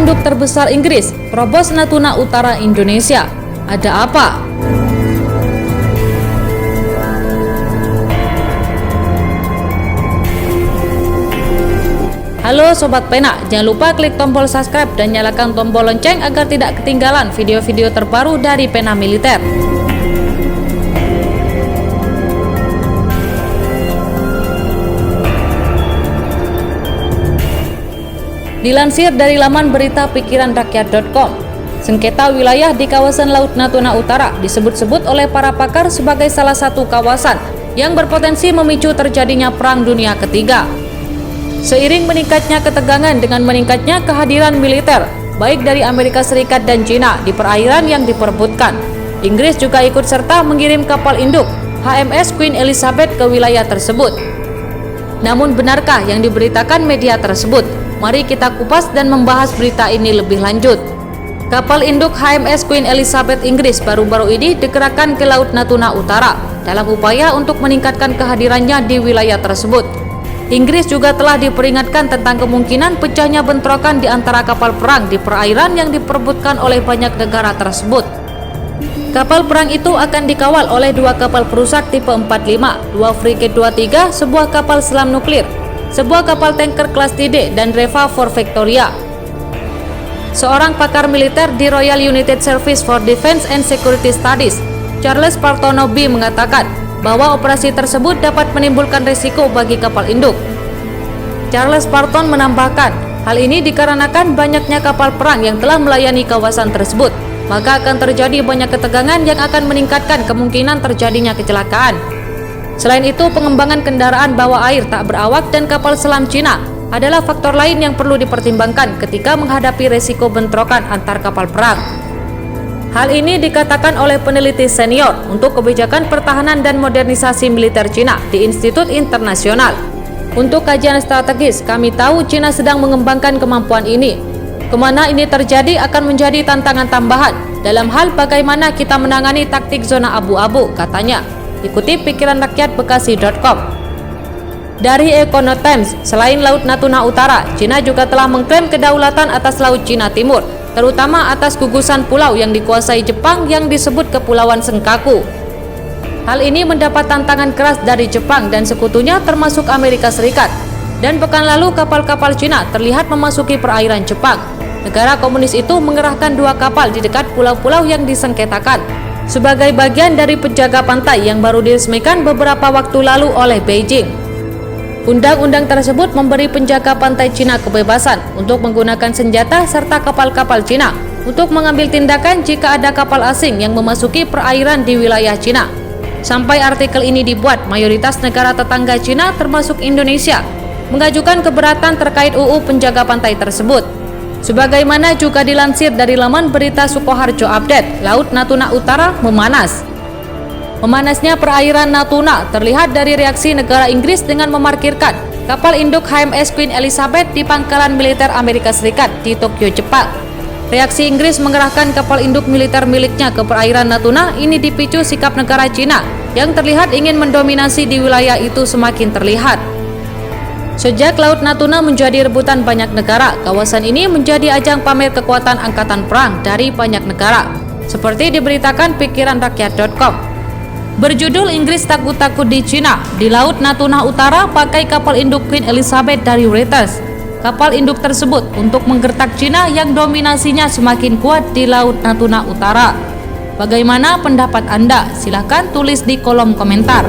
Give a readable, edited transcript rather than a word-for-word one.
induk terbesar Inggris terobos Natuna Utara Indonesia. Ada apa? Halo Sobat Pena, jangan lupa klik tombol subscribe dan nyalakan tombol lonceng agar tidak ketinggalan video-video terbaru dari Pena Militer. Dilansir dari laman berita pikiranrakyat.com, sengketa wilayah di kawasan Laut Natuna Utara disebut-sebut oleh para pakar sebagai salah satu kawasan yang berpotensi memicu terjadinya Perang Dunia Ketiga. Seiring meningkatnya ketegangan dengan meningkatnya kehadiran militer, baik dari Amerika Serikat dan Cina di perairan yang diperebutkan, Inggris juga ikut serta mengirim kapal induk HMS Queen Elizabeth ke wilayah tersebut. Namun benarkah yang diberitakan media tersebut? Mari kita kupas dan membahas berita ini lebih lanjut. Kapal induk HMS Queen Elizabeth Inggris baru-baru ini dikerahkan ke Laut Natuna Utara dalam upaya untuk meningkatkan kehadirannya di wilayah tersebut. Inggris juga telah diperingatkan tentang kemungkinan pecahnya bentrokan di antara kapal perang di perairan yang diperebutkan oleh banyak negara tersebut. Kapal perang itu akan dikawal oleh dua kapal perusak tipe 45, dua frigate 23, sebuah kapal selam nuklir, sebuah kapal tanker kelas TD, dan Reva for Victoria. Seorang pakar militer di Royal United Service for Defence and Security Studies, Charles Partono B, mengatakan bahwa operasi tersebut dapat menimbulkan risiko bagi kapal induk. Charles Parton menambahkan, hal ini dikarenakan banyaknya kapal perang yang telah melayani kawasan tersebut, maka akan terjadi banyak ketegangan yang akan meningkatkan kemungkinan terjadinya kecelakaan. Selain itu, pengembangan kendaraan bawah air tak berawak dan kapal selam Cina adalah faktor lain yang perlu dipertimbangkan ketika menghadapi risiko bentrokan antar kapal perang. Hal ini dikatakan oleh peneliti senior untuk kebijakan pertahanan dan modernisasi militer Cina di Institut Internasional. Untuk kajian strategis, kami tahu Cina sedang mengembangkan kemampuan ini. Kemana ini terjadi akan menjadi tantangan tambahan dalam hal bagaimana kita menangani taktik zona abu-abu, katanya. Ikuti pikiranrakyatbekasi.com. Dari Econo Times, selain Laut Natuna Utara, Cina juga telah mengklaim kedaulatan atas Laut Cina Timur, terutama atas gugusan pulau yang dikuasai Jepang yang disebut Kepulauan Senkaku. Hal ini mendapat tantangan keras dari Jepang dan sekutunya termasuk Amerika Serikat. Dan pekan lalu kapal-kapal Cina terlihat memasuki perairan Jepang. Negara komunis itu mengerahkan dua kapal di dekat pulau-pulau yang disengketakan sebagai bagian dari penjaga pantai yang baru diresmikan beberapa waktu lalu oleh Beijing. Undang-undang tersebut memberi penjaga pantai Cina kebebasan untuk menggunakan senjata serta kapal-kapal Cina untuk mengambil tindakan jika ada kapal asing yang memasuki perairan di wilayah Cina. Sampai artikel ini dibuat, mayoritas negara tetangga Cina termasuk Indonesia mengajukan keberatan terkait UU penjaga pantai tersebut. Sebagaimana juga dilansir dari laman berita Sukoharjo Update, Laut Natuna Utara memanas. Memanasnya perairan Natuna terlihat dari reaksi negara Inggris dengan memarkirkan kapal induk HMS Queen Elizabeth di pangkalan militer Amerika Serikat di Tokyo, Jepang. Reaksi Inggris mengerahkan kapal induk militer miliknya ke perairan Natuna ini dipicu sikap negara Cina yang terlihat ingin mendominasi di wilayah itu semakin terlihat. Sejak Laut Natuna menjadi rebutan banyak negara, kawasan ini menjadi ajang pamer kekuatan angkatan perang dari banyak negara, seperti diberitakan pikiranrakyat.com. Berjudul Inggris takut-takut di Cina, di Laut Natuna Utara pakai kapal induk Queen Elizabeth dari Reuters. Kapal induk tersebut untuk menggertak Cina yang dominasinya semakin kuat di Laut Natuna Utara. Bagaimana pendapat Anda? Silahkan tulis di kolom komentar.